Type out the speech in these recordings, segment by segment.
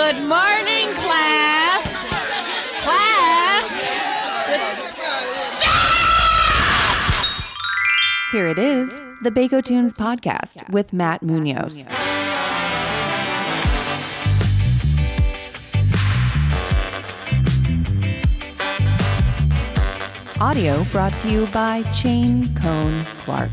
Good morning, class. Class. Here it is, the Baco Tunes podcast with Matt Munoz. Audio brought to you by Chain Cone Clark.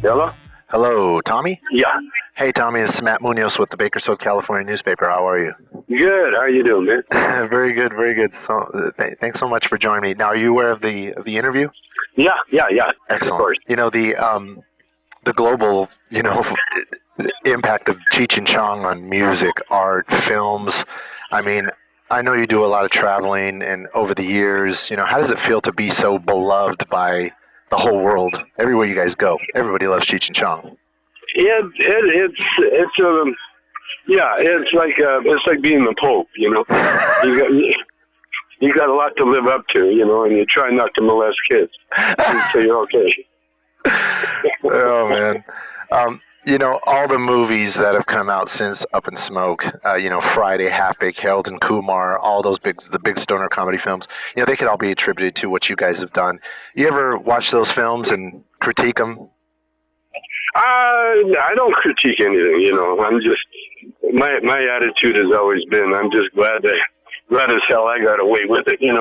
Hello? Hello, Tommy? Yeah. Hey, Tommy, it's Matt Munoz with the Bakersfield California newspaper. How are you? Good. How you doing, man? Very good, very good. So, thanks so much for joining me. Now, are you aware of the interview? Yeah. Excellent. Of course. You know, the global, impact of Cheech Chong on music, art, films. I mean, I know you do a lot of traveling, and over the years, how does it feel to be so beloved by the whole world? Everywhere you guys go, everybody loves Cheech Chong. Yeah, it's like being the Pope, You got a lot to live up to, and you try not to molest kids, so you're okay. Oh man. All the movies that have come out since Up in Smoke, Friday, Half-Baked, Harold and Kumar, all those the big stoner comedy films, they could all be attributed to what you guys have done. You ever watch those films and critique them? I don't critique anything, I'm just, my attitude has always been, I'm just glad as hell I got away with it, And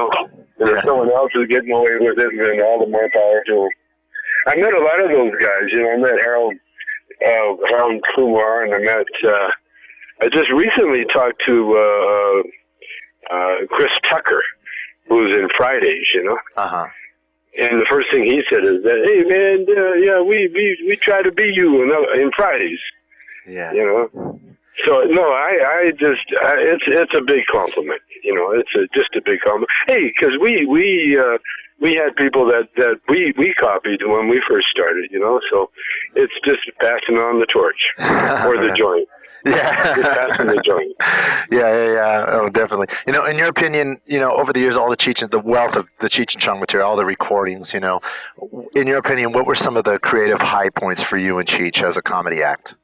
if someone else is getting away with it, then all the more power to them. I met a lot of those guys, I met Harold Kumar, and I just recently talked to Chris Tucker, who's in Fridays, Uh-huh. And the first thing he said is that, hey man, we try to be you in Fridays. Yeah. So no, I just it's a big compliment. It's just a big compliment. Hey, because we had people that we copied when we first started. So it's just passing on the torch or the joint. Yeah. Just passing the joint. Yeah. Oh, definitely. In your opinion, over the years, all the wealth of the Cheech Chong material, all the recordings, in your opinion, what were some of the creative high points for you and Cheech as a comedy act?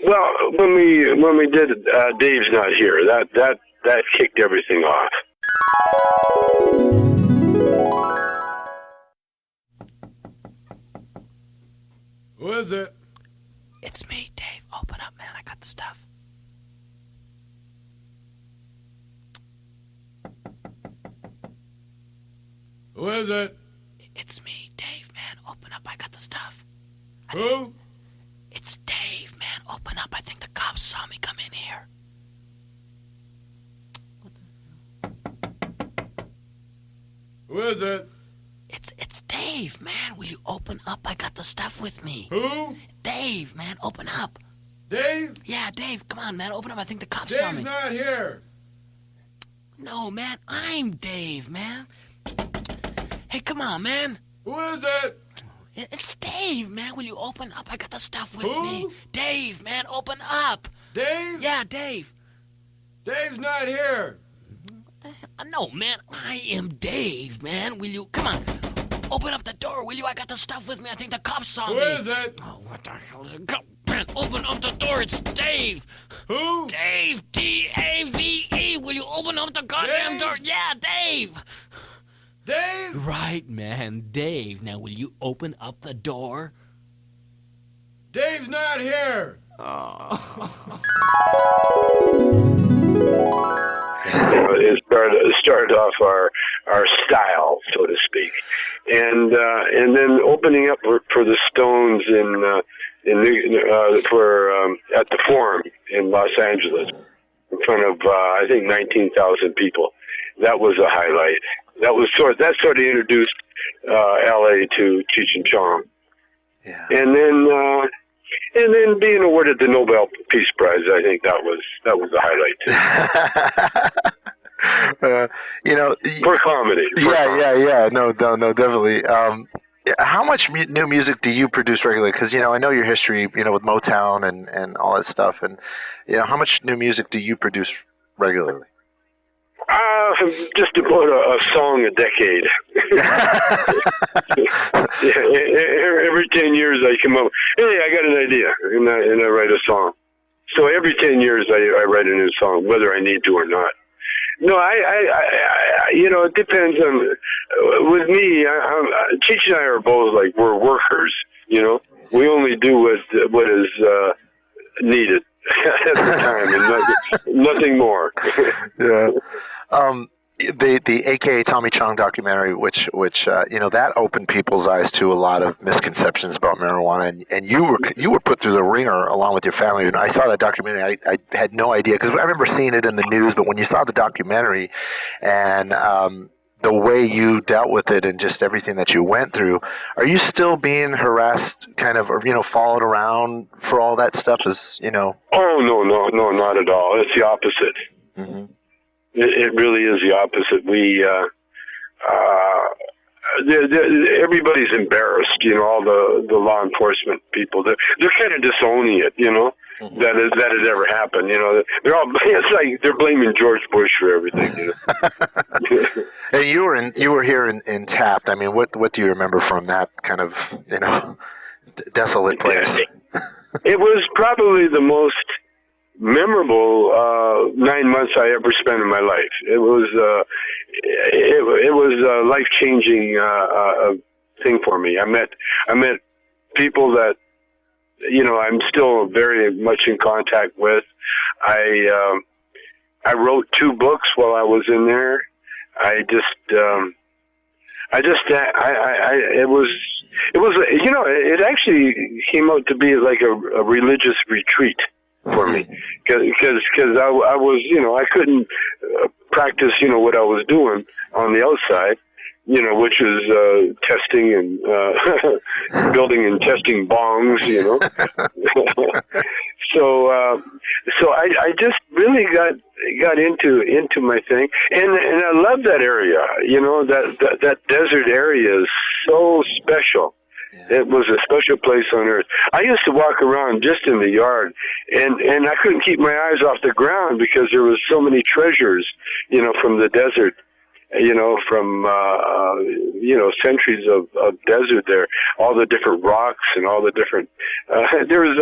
Well, when we did Dave's Not Here, that kicked everything off. Who is it? It's me, Dave. Open up, man. I got the stuff. Who is it? It's me, Dave, man. Open up. I got the stuff. Who? It's Dave, man. Open up. I think the cops saw me come in here. Who is it? It's Dave, man. Will you open up? I got the stuff with me. Who? Dave, man. Open up. Dave? Yeah, Dave. Come on, man. Open up. I think the cops saw me. Dave's not here. No, man. I'm Dave, man. Hey, come on, man. Who is it? It's Dave, man. Will you open up? I got the stuff with Who? me. Dave, man. Open up. Dave? Yeah, Dave. Dave's not here. No, man. I am Dave, man. Will you... Come on. Open up the door, will you? I got the stuff with me. I think the cops saw me. Who is it? Oh, what the hell is it? Go, man. Open up the door. It's Dave. Who? Dave. D-A-V-E. Will you open up the goddamn Dave? door? Yeah, Dave. Dave? Right, man. Dave. Now, will you open up the door? Dave's not here. It started off our style, so to speak, and then opening up for the Stones at the Forum in Los Angeles in front of I think 19,000 people. That was a highlight. That sort of introduced L.A. to Cheech and Chong. Yeah. And then being awarded the Nobel Peace Prize, I think that was a highlight too. For comedy. Yeah. No, definitely. How much new music do you produce regularly? Because I know your history, with Motown and all that stuff, and how much new music do you produce regularly? just about a song a decade. Every 10 years I come up, hey, I got an idea, and I write a song. So every 10 years I write a new song, whether I need to or not. No, I it depends on. With me, Cheech and I are both like we're workers. We only do what is needed at the time, and nothing more. Yeah. The AKA Tommy Chong documentary, which that opened people's eyes to a lot of misconceptions about marijuana, and you were put through the ringer along with your family. And I saw that documentary, I had no idea, because I remember seeing it in the news, but when you saw the documentary and the way you dealt with it and just everything that you went through, are you still being harassed, kind of, or followed around for all that stuff? Oh no, not at all. It's the opposite. Mm-hmm. It really is the opposite. Everybody's embarrassed. All the law enforcement people. They're kind of disowning it. Mm-hmm. that has ever happened. They're all. It's like they're blaming George Bush for everything. And you were here in Taft. I mean, what do you remember from that kind of desolate place? It was probably the most memorable 9 months I ever spent in my life. It was a life-changing thing for me. I met people that I'm still very much in contact with. I wrote 2 books while I was in there. It actually came out to be like a religious retreat for me, because I was, I couldn't practice, what I was doing on the outside, which is testing and building and testing bongs, So I just really got into my thing, and I love that area. That desert area is so special. Yeah. It was a special place on earth. I used to walk around just in the yard, and I couldn't keep my eyes off the ground because there was so many treasures, from the desert, from centuries of desert there, all the different rocks and all the different. There was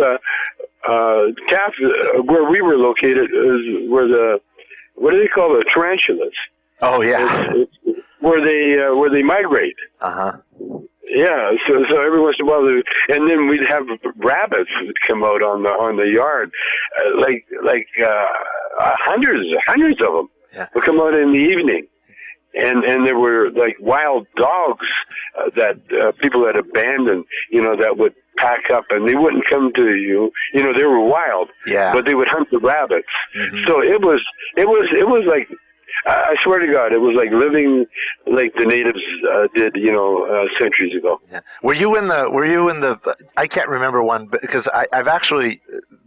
Taft, where we were located, is where what do they call the tarantulas? Oh yeah, it's where they migrate. Uh-huh. Yeah, so every once in a while, and then we'd have rabbits that would come out on the yard, like hundreds of them. Yeah. Would come out in the evening, and there were like wild dogs that people had abandoned, that would pack up, and they wouldn't come to you. They were wild, yeah, but they would hunt the rabbits. Mm-hmm. So it was like. I swear to God, it was like living like the natives did, centuries ago. Yeah. Were you in the? I can't remember one, but because I've actually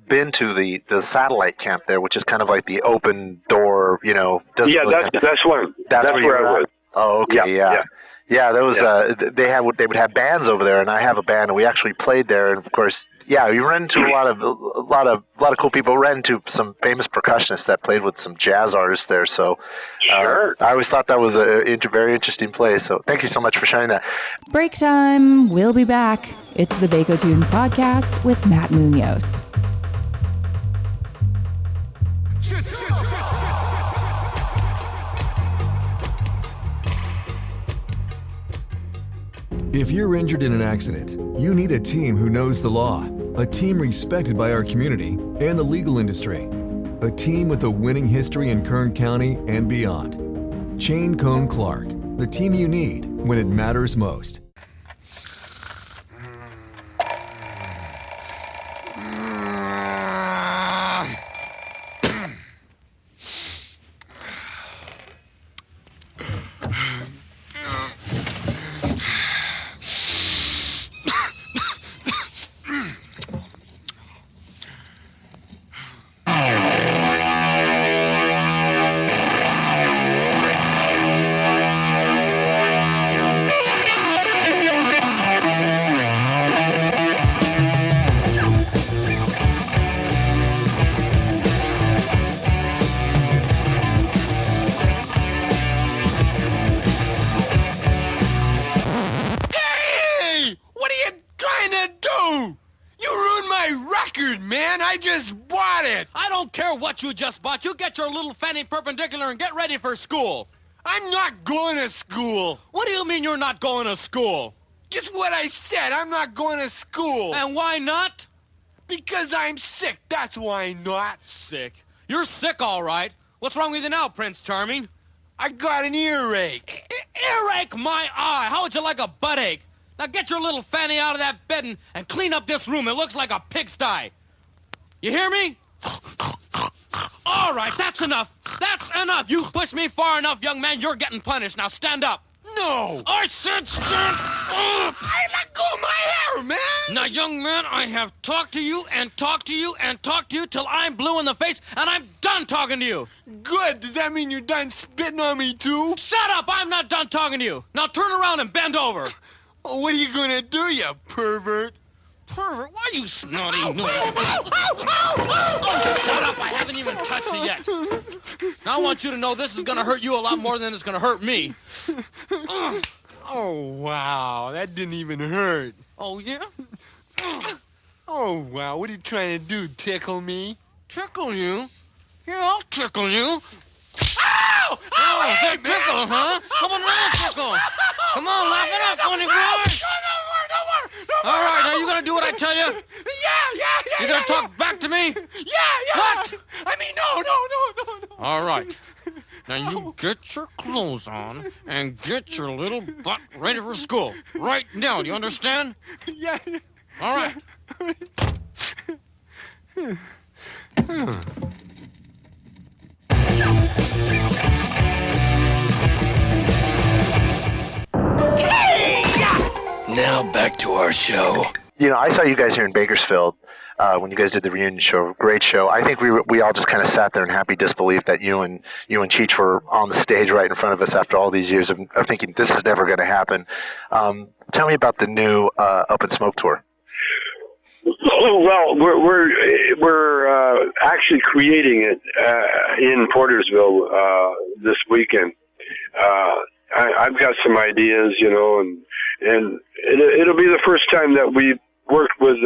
been to the satellite camp there, which is kind of like the open door, Yeah, that's one. That's where I was. Oh, okay, yeah. Yeah, there was they would have bands over there, and I have a band, and we actually played there, and of course, yeah, you ran into a lot of cool people. Ran into some famous percussionists that played with some jazz artists there. So, sure. I always thought that was a very interesting place. So, thank you so much for sharing that. Break time. We'll be back. It's the Baco Tunes podcast with Matt Munoz. If you're injured in an accident, you need a team who knows the law, a team respected by our community and the legal industry, a team with a winning history in Kern County and beyond. Chain Cone Clark, the team you need when it matters most. weird, man. I just bought it. I don't care what you just bought. You get your little fanny perpendicular and get ready for school. I'm not going to school. What do you mean you're not going to school? Just what I said. I'm not going to school. And why not? Because I'm sick. That's why not. Sick? You're sick, all right. What's wrong with you now, Prince Charming? I got an earache. Earache my eye. How would you like a butt ache? Now get your little fanny out of that bed and clean up this room. It looks like a pigsty. You hear me? All right, that's enough. That's enough. You pushed me far enough, young man. You're getting punished. Now stand up. No. I said stand up. I let go of my hair, man. Now, young man, I have talked to you and talked to you and talked to you till I'm blue in the face, and I'm done talking to you. Good. Does that mean you're done spitting on me, too? Shut up. I'm not done talking to you. Now turn around and bend over. Oh, what are you going to do, you pervert? Pervert, why you snotty? Oh, shut up. I haven't even touched you yet. Now I want you to know this is going to hurt you a lot more than it's going to hurt me. Oh, wow. That didn't even hurt. Oh, yeah? Oh, wow. What are you trying to do, tickle me? Tickle you? Yeah, I'll tickle you. Ow! Oh, is that tickle, huh? Come on, now, tickle. Come on, laugh it up, funny boy. No more. All right, now you gonna do what I tell you? Yeah. You gonna talk back to me? Yeah. What? I mean, no. All right. Now you get your clothes on and get your little butt ready for school. Right now, do you understand? Yeah. All right. Now back to our show. You know, I saw you guys here in Bakersfield when you guys did the reunion show. Great show. I think we all just kind of sat there in happy disbelief that you and Cheech were on the stage right in front of us after all these years of thinking this is never going to happen. Tell me about the new Up in Smoke tour. Well, we're actually creating it in Portersville this weekend. I've got some ideas, and it'll be the first time that we've worked with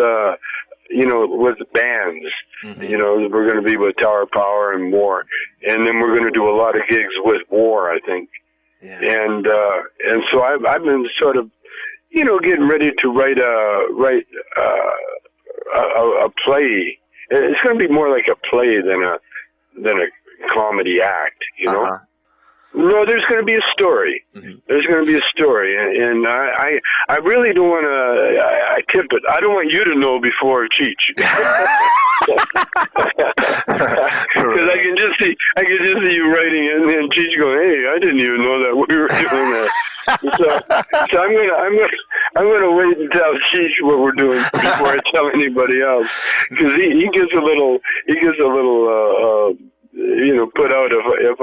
with bands. Mm-hmm. We're going to be with Tower Power and more, and then we're going to do a lot of gigs with War, I think. Yeah. And so I've been sort of, getting ready to write a play. It's going to be more like a play than a comedy act, Uh-huh. No, there's going to be a story. Mm-hmm. There's going to be a story, and I really don't want to. I tip it. I don't want you to know before Cheech, because I can just see you writing it, and then Cheech going, "Hey, I didn't even know that we were doing that." So I'm gonna wait and tell Cheech what we're doing before I tell anybody else, because he gets a little put out if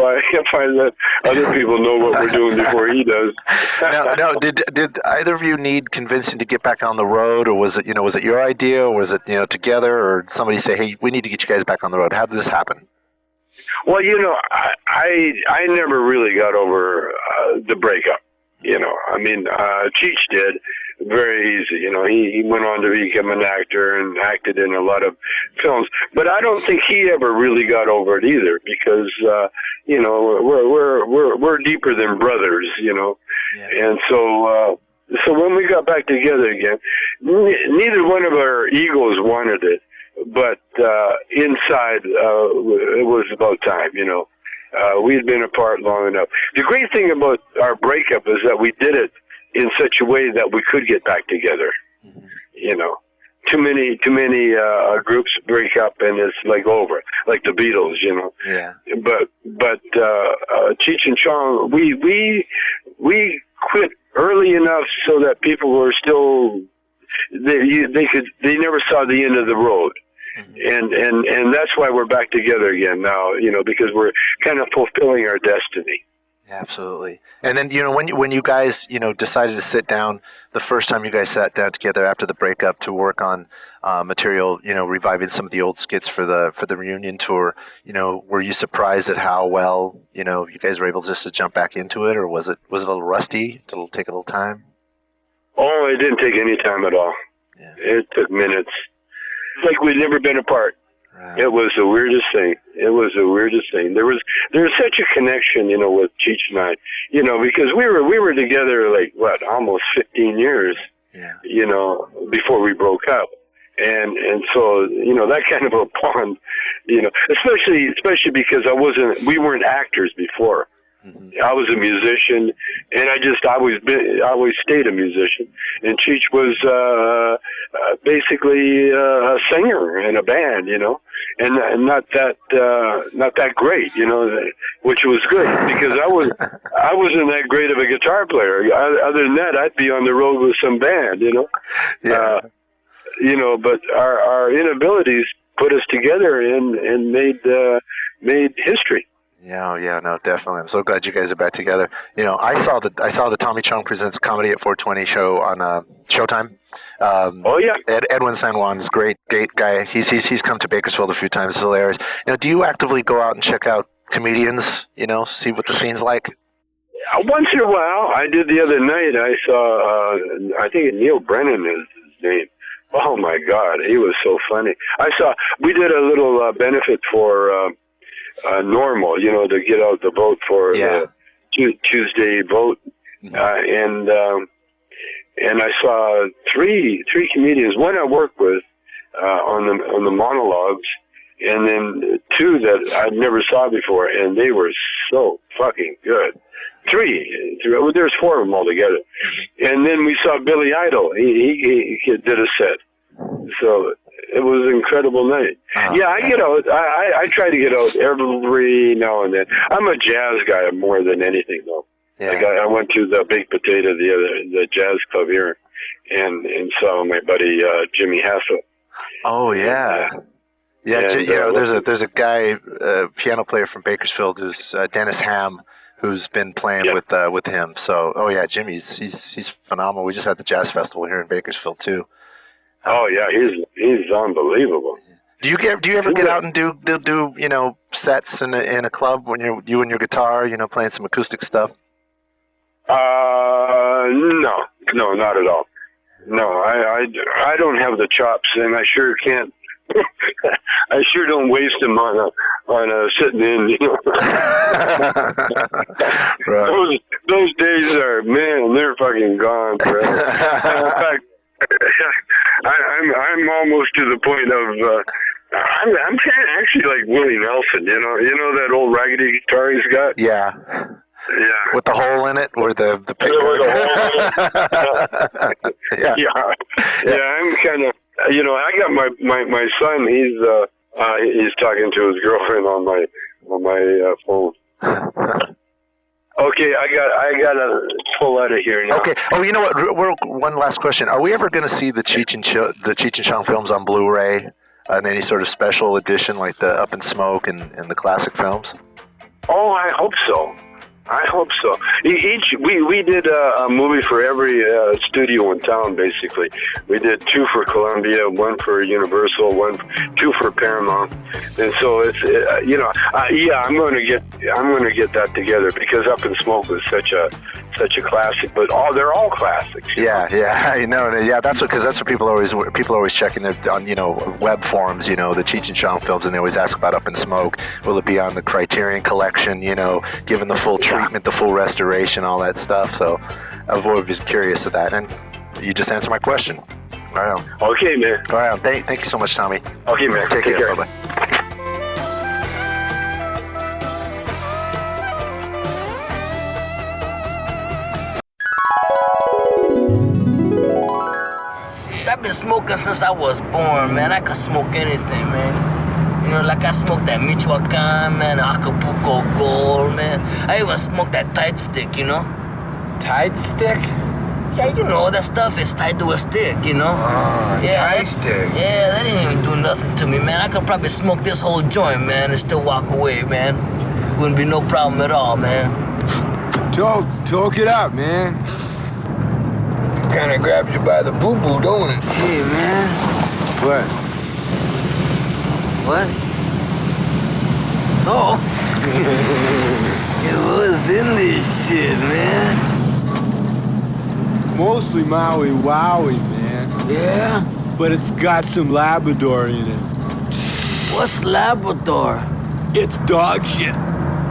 I let other people know what we're doing before he does. No. Did either of you need convincing to get back on the road, or was it your idea, or was it together, or somebody say, hey, we need to get you guys back on the road? How did this happen? Well, I never really got over the breakup. Cheech did very easy. He went on to become an actor and acted in a lot of films. But I don't think he ever really got over it either, because we're deeper than brothers, Yeah. And so when we got back together again, neither one of our egos wanted it, but inside it was about time, we had been apart long enough. The great thing about our breakup is that we did it in such a way that we could get back together. Mm-hmm. Too many groups break up and it's like over, like the Beatles, Yeah. But Cheech and Chong, we quit early enough so that people were still they never saw the end of the road. Mm-hmm. And that's why we're back together again now, because we're kind of fulfilling our destiny. Absolutely. And then, when you guys, decided to sit down, the first time you guys sat down together after the breakup to work on material, reviving some of the old skits for the reunion tour, were you surprised at how well, you guys were able just to jump back into it, or was it a little rusty? Did it take a little time? Oh, it didn't take any time at all. Yeah. It took minutes. like we'd never been apart. It was the weirdest thing. There was such a connection, with Cheech and I, because we were together like almost 15 years, before we broke up. And so, that kind of a bond, especially because we weren't actors before. Mm-hmm. I was a musician, and I always stayed a musician. And Cheech was basically a singer in a band, and not that great, which was good because I wasn't that great of a guitar player. Other than that, I'd be on the road with some band, Yeah. But our inabilities put us together and made history. Yeah, no, definitely. I'm so glad you guys are back together. I saw the Tommy Chong Presents Comedy at 420 show on Showtime. Oh yeah, Edwin San Juan is great guy. He's come to Bakersfield a few times. It's hilarious. Do you actively go out and check out comedians? See what the scene's like? Once in a while. I did the other night. I saw I think Neil Brennan is his name. Oh my God, he was so funny. We did a little benefit for Normal, to get out the vote for the Tuesday vote, and I saw three comedians. One I worked with on the monologues, and then two that I'd never saw before, and they were so fucking good. Three. There's four of them altogether. And then we saw Billy Idol. He did a set. So it was an incredible night. Yeah, I get out. I try to get out every now and then. I'm a jazz guy more than anything, though. Yeah. Like I went to the Baked Potato, the jazz club here, and saw my buddy Jimmy Hassel. Oh yeah. There's a guy, piano player from Bakersfield, who's Dennis Ham, who's been playing with him. So, Jimmy's he's phenomenal. We just had the Jazz Festival here in Bakersfield too. Oh yeah, he's unbelievable. Do you ever get out and do sets in a club when you and your guitar, playing some acoustic stuff? No, not at all. No, I don't have the chops, and I sure can't. I sure don't waste them on a sitting in. Right. Those days are, man, they're fucking gone forever. In fact, I'm almost to the point of I'm kind of actually like Willie Nelson. You know that old raggedy guitar he's got. Yeah. Yeah. With the hole in it, or the pick. Yeah. I'm kind of. I got my son. He's talking to his girlfriend on my phone. Okay, I gotta pull out of here now. Okay. Oh, you know what? One last question. Are we ever going to see the Cheech and Chong films on Blu-ray in any sort of special edition, like the Up in Smoke and the classic films? Oh, I hope so. We did a movie for every studio in town. Basically, we did 2 for Columbia, 1 for Universal, 2 for Paramount, and so it's I'm going to get that together because Up in Smoke was such a classic. But they're all classics. Yeah, I know. Yeah, that's what people are always checking on web forums, the Cheech and Chong films, and they always ask about Up in Smoke. Will it be on the Criterion Collection? Given the full treatment, the full restoration, all that stuff. So I've always been curious of that, and you just answered my question. All right. Okay, man. All right. Thank you so much, Tommy. Okay, man. Take care. Bye-bye. I've been smoking since I was born, man. I could smoke anything, man. Like I smoked that Michoacan, man, Acapulco Gold, man. I even smoked that tight stick, Tight stick? Yeah, that stuff is tied to a stick, Oh, yeah, tight stick. Yeah, that didn't even do nothing to me, man. I could probably smoke this whole joint, man, and still walk away, man. Wouldn't be no problem at all, man. Talk it out, man. Kind of grabs you by the boo-boo, don't it? Hey, man. What? Oh. What's in this shit, man? Mostly Maui Wowie, man. Yeah? but it's got some Labrador in it. What's Labrador? It's dog shit.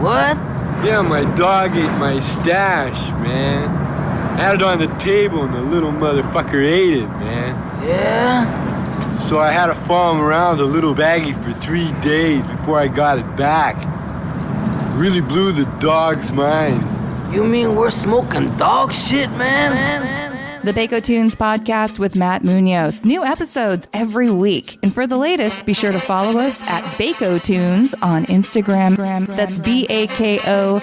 What? Yeah, my dog ate my stash, man. I had it on the table and the little motherfucker ate it, man. Yeah? So I had to follow him around with a little baggie for 3 days before I got it back. Really blew the dog's mind. You mean we're smoking dog shit, man? The Baco Tunes podcast with Matt Munoz. New episodes every week. And for the latest, be sure to follow us at Baco Tunes on Instagram. That's BAKOTUNES.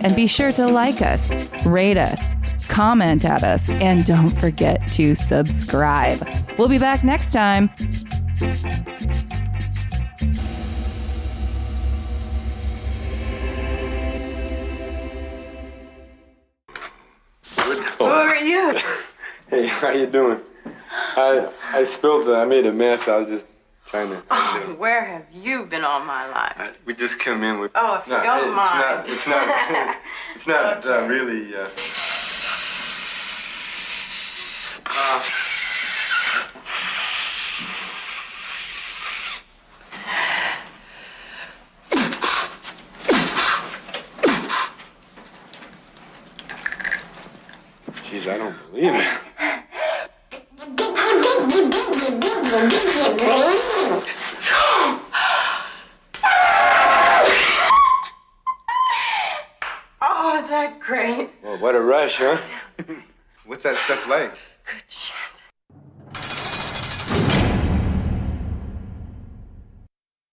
And be sure to like us, rate us, comment at us, and don't forget to subscribe. We'll be back next time. Who are you? Hey, how you doing? I made a mess. I was just trying to... Oh, where have you been all my life? We just come in with... Oh, if you don't mind. It's not really... Jeez, I don't believe it. Oh, is that great? Well, what a rush, huh? What's that stuff like? Good shit.